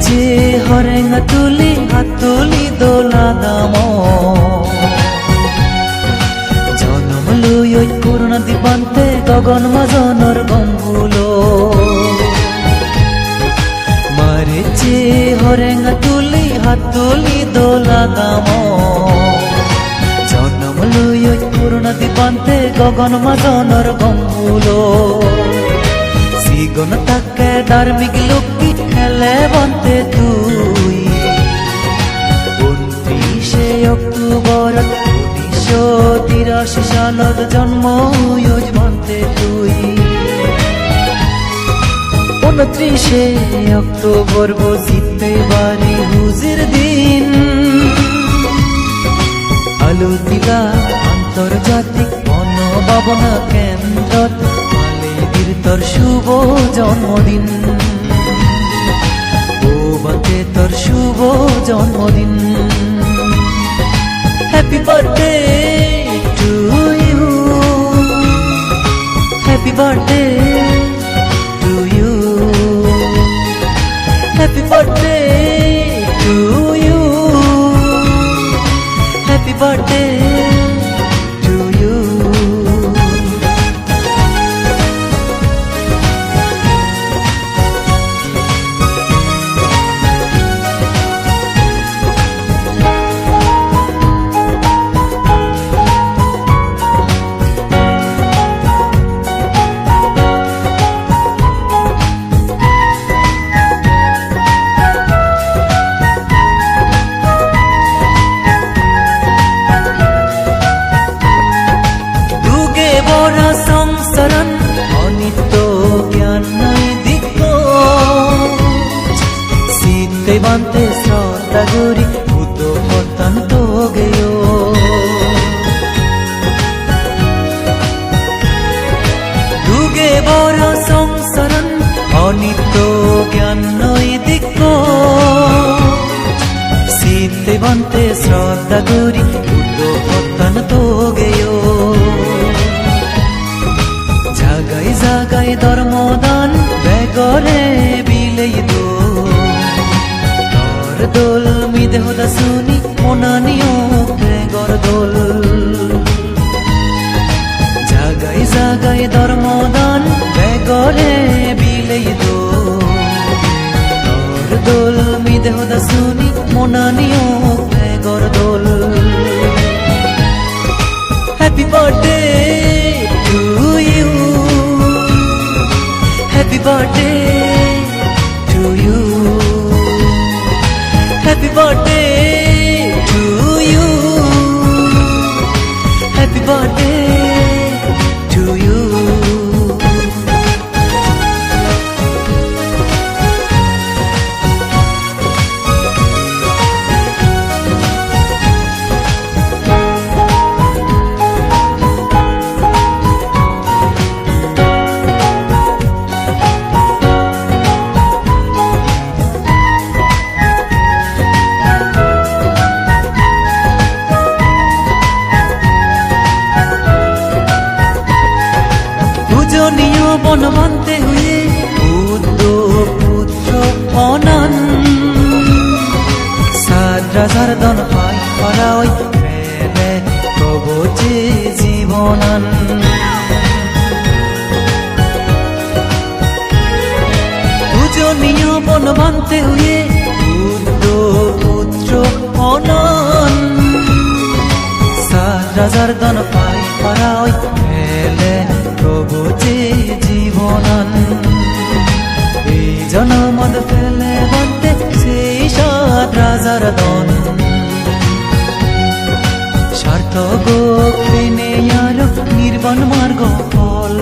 মারিছে হরেঙা তুলি হাতুলি দোলা দাম জনম লুই ওই করুণা দিবান্তে গগন মাজনৰ গম্বুলো মারিছে হরেঙা তুলি হাতুলি দোলা দাম জনম লুই ওই করুণা দিবান্তে গগন মাজনৰ গম্বুলো সিগন তাকে ধার্মিক লোকি খেলে বন্তে তুই 29 অক্টোবর 1983 সালত জন্ম ইউজ বন্তে তুই 29 অক্টোবর বজিতে বাড়ি হুজির দিন আলু দিলা আন্তর্জাতিক বনভাবনা কেন্দ্রত তোর শুভ জন্মদিন ও বাতে তোর শুভ জন্মদিন happy birthday to you happy birthday to you happy birthday to you happy birthday Bante sota guri uto potan togeyo duge bora songsaran onitto gyan noi dikko sitte bante sota guri uto potan togeyo jagai jagai dharmodan begore bilei do দোল মিদে হদা শুনি মনানিও গর দোল জাগাই জাগাই ধর্মদান বেগরে বিলেই দোল মিদে হদা শুনি মনানিও গর দোল happy birthday to you happy birthday to you Happy birthday to you. Happy birthday to you. পূজনীয় বনবন্তে হুয়ে পুত্র পুত্র অনন সাত রাজার দন পাই পরাই মেলে প্রভুজে জীবনন পূজনীয় বনবন্তে হুয়ে পুত্র পুত্র অনন সাত রাজার দন পাই পরাই মেলে প্রভুজে জীবনন এই জনমদ ফেলে বন্তে সেই সাত রাজার দন স্বার্থ গোক্ষিণে আরো নির্বাণ মার্গ ফল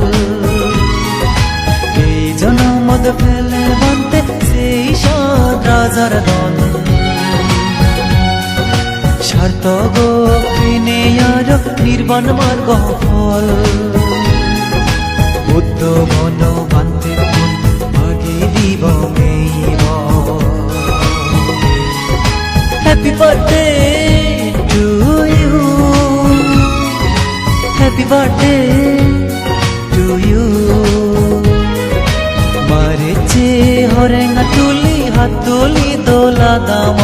এই জনমদ ফেলে বন্তে সেই সাত রাজার দন স্বার্থ গোক্ষিণে আরো নির্বাণ মার্গ ফল বুদ্ধ মন বান্তে আগে দিব happy birthday to you happy birthday to you মারেছে হরেঙা তুলি হাতুলি খোলা দাম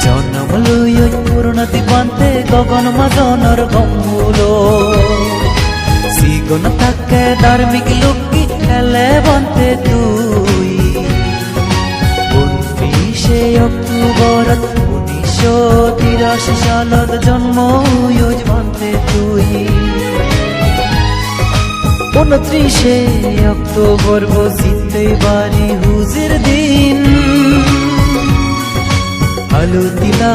জনম লুই পূর্ণতি পান্তে গগন মাজনৰ গম্বুলো সিগন থাকে ধার্মিক লোকি খেলে বন্তে তুই 29 অক্টোবৰত 1983 সালত জন্ম ইউজ বন্তে তুই 29 অক্টোবর বসিতে বাড়ি হুজির দিন আলুতিলা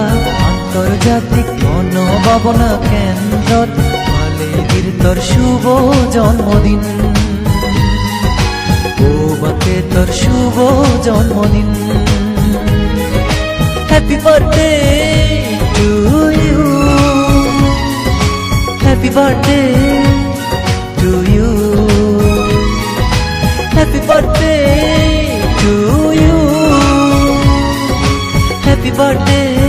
আন্তর্জাতিক মনোভাবনা কেন্দ্রত মালেগির তোর শুভ জন্মদিন বাকে তোর শুভ জন্মদিন happy birthday to you happy birthday to you happy birthday to you happy birthday